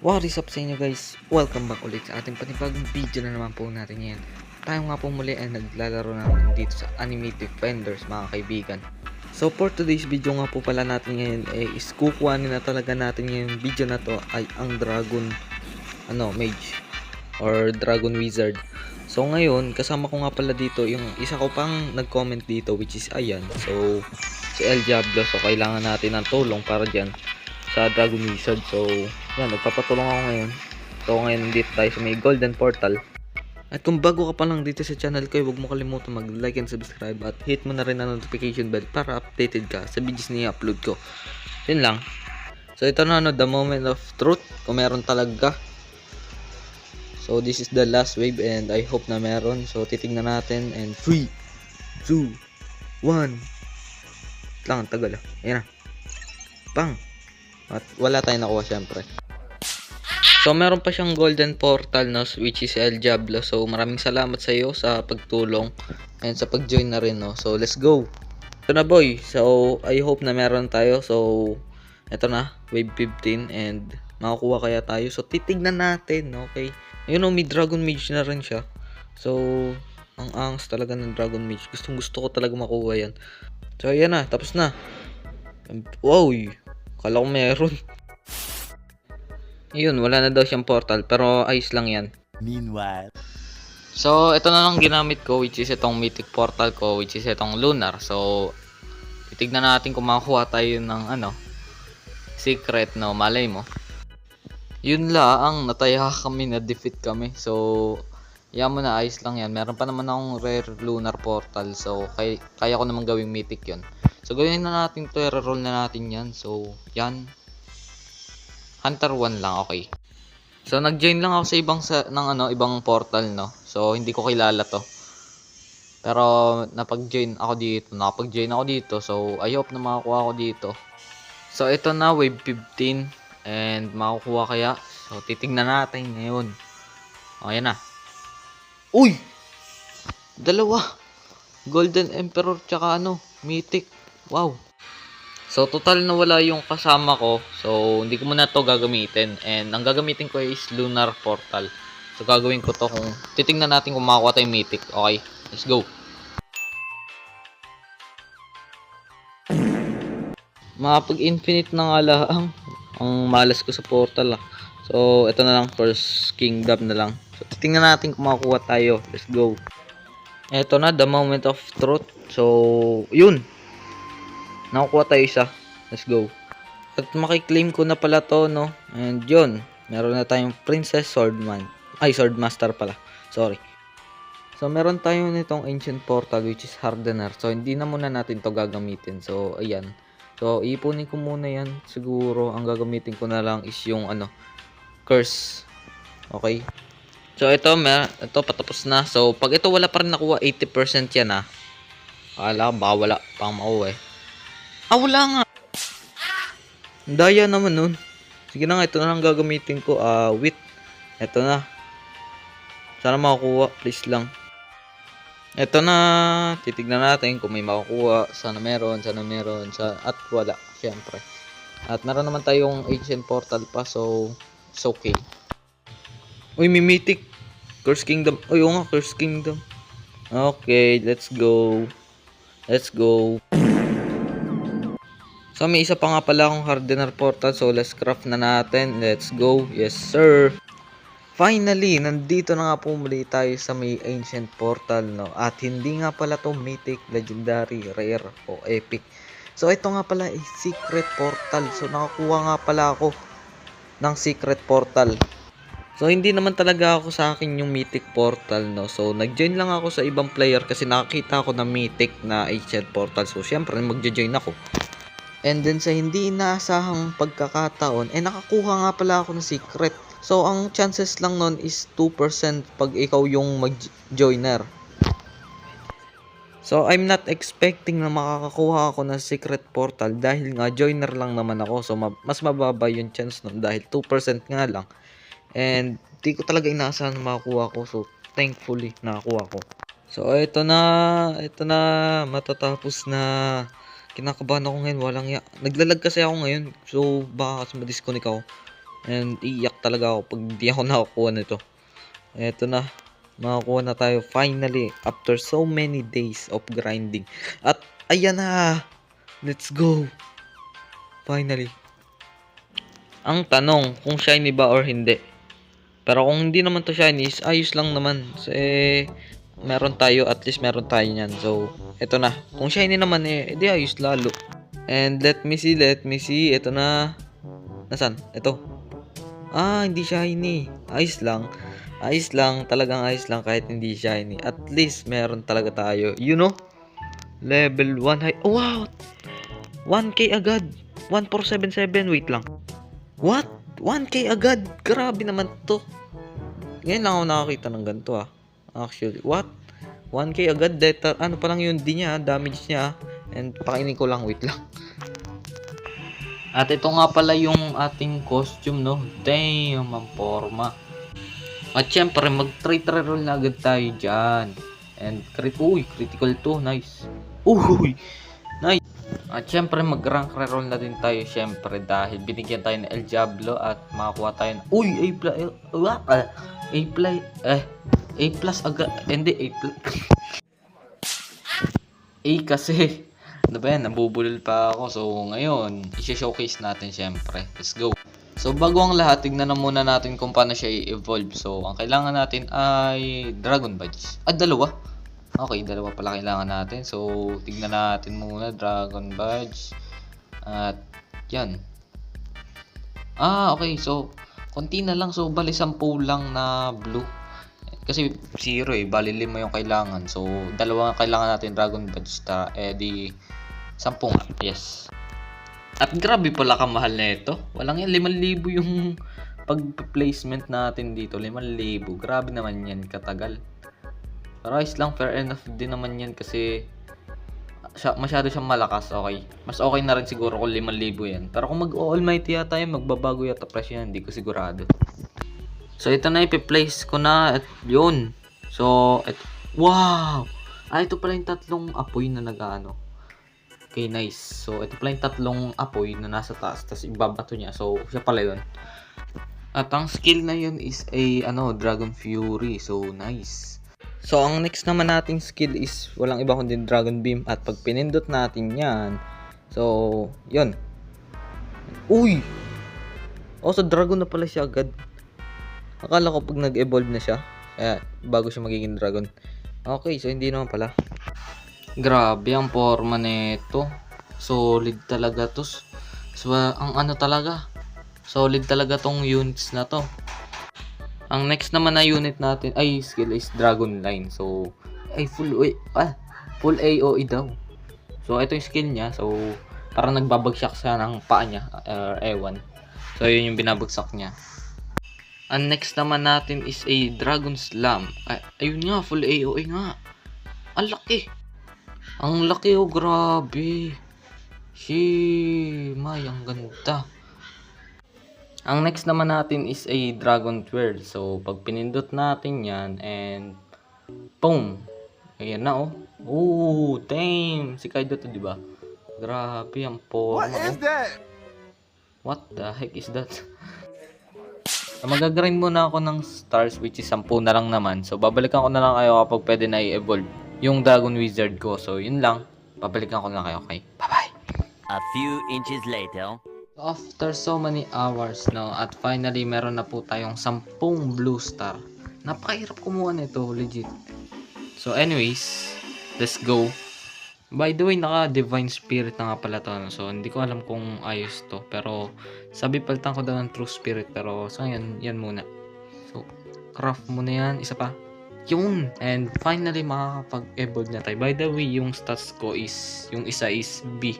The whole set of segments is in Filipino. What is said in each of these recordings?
What is up sa inyo guys? Welcome back ulit sa ating panibagong video na naman po natin yan. Tayo nga po muli ay naglalaro naman dito sa Anime Defenders mga kaibigan. So for today's video nga po pala natin ngayon is kukuhanin na talaga natin yung video na to ay ang Dragon Mage or Dragon Wizard. So ngayon kasama ko nga pala dito yung isa ko pang nag-comment dito which is ayan. So si El Diablo, so kailangan natin ng tulong para dyan sa Dragon Wizard. So yan, nagpapatulong ako ngayon. So ngayon nandito tayo sa may Golden Portal. At kung bago ka pa lang dito sa channel ko, huwag mo kalimutan mag-like and subscribe at hit mo na rin ang notification bell para updated ka sa videos na i-upload ko. Yun lang. So ito na the moment of truth, kung meron talaga. So this is the last wave and I hope na meron. So titingnan natin and 3, 2, 1. Lang, tagal ah. Ayan na. Bang! At wala tayong nakuha syempre. So meron pa siyang golden portal no, which is El Diablo. So maraming salamat sa iyo sa pagtulong and sa pag-join na rin no. So let's go. Ito na boy. So I hope na meron tayo. So ito na, wave 15 and makakuha kaya tayo. So titignan natin, okay? Ayun may Dragon Mage na rin siya. So ang angas talaga ng Dragon Mage. Gustong gusto ko talaga makuha yan. So ayan na, tapos na. Wow, kala ko meron. Yun, wala na daw siyang portal pero ayos lang yan. Meanwhile, so ito na lang ginamit ko which is itong mythic portal ko which is itong lunar. So titignan natin kung makakuha tayo ng secret no, malay mo. Yun lang, nataya kami, na defeat kami. So yan mo na, ayos lang yan. Meron pa naman akong rare lunar portal. So kaya ko naman gawing mythic yun. So gawin na natin to, i-roll na natin yan. So yan, Hunter 1 lang, okay. So nag-join lang ako sa ibang portal no. So hindi ko kilala to. Pero napag-join ako dito. So I hope na makakuha ako dito. So ito na, wave 15 and makukuha kaya. So titingnan natin ngayon. O yan na. Uy! Dalawa. Golden Emperor tsaka Mythic. Wow. So total na wala yung kasama ko. So hindi ko muna to gagamitin. And ang gagamitin ko is Lunar Portal. So gagawin ko to kung titingnan natin kung makakuha tayong Mythic. Okay, let's go. Makapag-infinite na nga lang. Ang malas ko sa portal ah. So ito na lang, First Kingdom na lang. So titingnan natin kung makakuha tayo. Let's go. Ito na, the moment of truth. So yun, nakukuha tayo isa. Let's go. At makiklaim ko na pala to no. And yun, meron na tayong Princess Swordman. Ay, Swordmaster pala. Sorry. So meron tayo nitong Ancient Portal which is Hardener. So hindi na muna natin to gagamitin. So ayan. So ipunin ko muna yan. Siguro ang gagamitin ko na lang is yung Curse. Okay. So ito patapos na. So pag ito wala pa rin nakuha, 80% yan ah. Akala ko baka wala pang makuha eh. Wala nga. Daya naman nun. Sige na nga, ito na lang gagamitin ko. Wait. Ito na. Sana makukuha. Please lang. Ito na. Titignan natin kung may makukuha. Sana meron. At wala. Siyempre. At meron naman tayong Ancient Portal pa. So, it's okay. Uy, may Mythic. Curse Kingdom. Uy, nga, Curse Kingdom. Okay, let's go. So may isa pa nga pala akong Hardener Portal. So let's craft na natin. Let's go. Yes sir. Finally, nandito na nga po muli tayo sa may Ancient Portal no. At hindi nga pala to Mythic, Legendary, Rare o Epic. So ito nga pala ay Secret Portal. So nakakuha nga pala ako ng Secret Portal. So hindi naman talaga ako sa akin yung Mythic Portal no. So nag-join lang ako sa ibang player kasi nakakita ako ng Mythic na Ancient Portal. So syempre magjo-join ako. And then sa hindi inaasahang pagkakataon, nakakuha nga pala ako ng secret. So ang chances lang nun is 2% pag ikaw yung mag-joiner. So I'm not expecting na makakakuha ako ng secret portal dahil nga joiner lang naman ako. So mas mababa yung chance nun dahil 2% nga lang. And di ko talaga inaasahan na makakuha ko. So thankfully nakakuha ko. So ito na, matatapos na. Kinakabahan ako ngayon, walang ya. Naglalag kasi ako ngayon. So baka kasi ma-disconnect ako. And iyak talaga ako pag di ako nakakuha nito. Eto na. Makakuha na tayo finally after so many days of grinding. At ayan na. Let's go. Finally. Ang tanong kung shiny ba or hindi. Pero kung hindi naman to shiny is ayos lang naman. So, meron tayo, at least meron tayo niyan. So, eto na. Kung shiny naman di ayos lalo. And let me see. Ito na. Nasaan? Ito. Hindi shiny. Ayos lang. Talagang ayos lang kahit hindi shiny. At least meron talaga tayo. You know? Level 1 high. Oh, wow! 1k agad. 1477. Wait lang. What? 1k agad? Grabe naman to. Ngayon lang ako nakakita ng ganito Actually, what? 1k agad. Data, ano pa lang yun din niya, damage niya. And pakainin ko lang, wait lang. At ito nga pala yung ating costume, no? Damn, ang forma. At syempre, mag-try roll na agad tayo dyan. And, critical to. Nice. Uy, nice. At syempre, mag-rank reroll na din tayo, syempre, dahil binigyan tayo ng El Diablo at makakuha tayo ng... A plus agad. Hindi, A plus. A kasi. Ano ba yan? Nabubulol pa ako. So, ngayon, i-showcase natin syempre. Let's go. So, bago ang lahat, tignan na muna natin kung paano siya i-evolve. So, ang kailangan natin ay Dragon Badge. Dalawa. Okay, dalawa pala kailangan natin. So, tignan natin muna Dragon Badge. At, yan. Okay. So, konti na lang. So, bali 10 lang na blue. Kasi 0 bali 5 yung kailangan. So, dalawa kailangan natin Dragon Badge. Di 10 nga. Yes. At grabe pala kamahal na ito. Walang yan. 5,000 yung pag-placement natin dito. 5,000. Grabe naman yan. Katagal. Pero ayos lang. Fair enough din naman yan kasi masyado siyang malakas. Okay. Mas okay na rin siguro kung 5,000 yan. Pero kung mag-almighty yata yan, magbabago yata presyo yan. Hindi ko sigurado. So, ito na ipi-place ko na. At yun. So, wow! Ito pala yung tatlong apoy na nag-ano. Okay, nice. So, ito pala yung tatlong apoy na nasa taas. Tapos, ibabato niya. So, siya pala yun. At ang skill na yun is Dragon Fury. So, nice. So, ang next naman nating skill is walang iba kundi Dragon Beam. At pag pinindot natin yan, so, yun. Uy! So, Dragon na pala siya agad. Akala ko pag nag-evolve na siya, kaya bago siya magiging Dragon. Okay, so hindi naman pala. Grabe ang forma nito. Solid talaga to. So, ang talaga. Solid talaga tong units na to. Ang next naman na unit natin ay skill is Dragon Line. So, full AOE daw. So, ito yung skill niya. So, parang nagbabagsak siya ng paa niya. Ewan. So, yun yung binabagsak niya. Ang next naman natin is a Dragon Slam. Ayun nga, full AOE nga. Ang laki. Ang laki grabe. May ang ganda. Ang next naman natin is a Dragon Twirl. So, pag pinindot natin yan and boom. Ayan na damn. Si Kaido to, diba? Grabe ang forma. What is that? What the heck is that? Magagrind muna ako ng stars which is 10 na lang naman. So, babalikan ko na lang kayo kapag pwede na i-evolve yung Dragon Wizard ko. So, yun lang. Babalikan ko na lang kayo. Okay? Bye-bye! A few inches later. After so many hours now, at finally, meron na po tayong 10 blue star. Napakahirap kumuha nito, legit. So, anyways, let's go. By the way, naka-Divine Spirit na nga pala to. So, hindi ko alam kung ayos to. Pero, sabi palitan ko daw ng True Spirit. Pero, so, yan muna. So, craft muna yan. Isa pa. Yun! And, finally, makakapag-evolve na tayo. By the way, yung stats ko is, yung isa is B.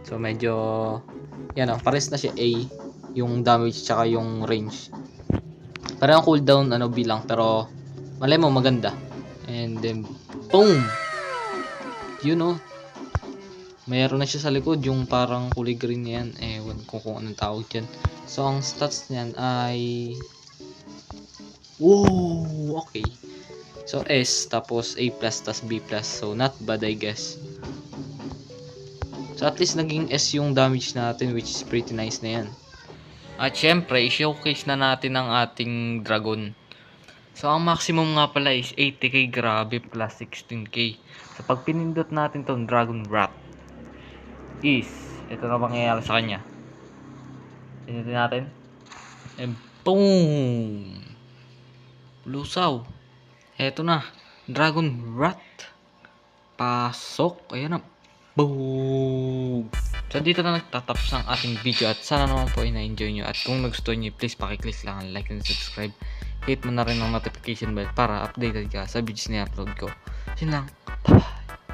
So, medyo, pares na siya A. Yung damage, tsaka yung range. Parang cooldown, B lang. Pero, malay mo, maganda. And then, boom! Mayroon na siya sa likod, yung parang kulay green yan. Ewan ko kung anong tawag yan. So, ang stats niyan ay... Whoa! Okay. So, S, tapos A+, tapos B+. So, not bad, I guess. So, at least naging S yung damage natin, which is pretty nice na yan. At syempre, i-showcase na natin ang ating dragon. So, ang maximum nga pala is 80k, grabe, plus 16k. So, pag pinindot natin tong Dragon Wrath, is, ito na mangyayari sa kanya. Pinindot natin. And boom! Lusaw. Ito na. Dragon Wrath. Pasok. Ayan na. Boom! So, dito na nagtatapos ang ating video at sana naman po ay na-enjoy nyo. At kung nagustuhan nyo, please pakiclick lang ang like and subscribe. Hit mo na rin ang notification bell para updated ka sa videos na upload ko. Yun lang. Bye-bye!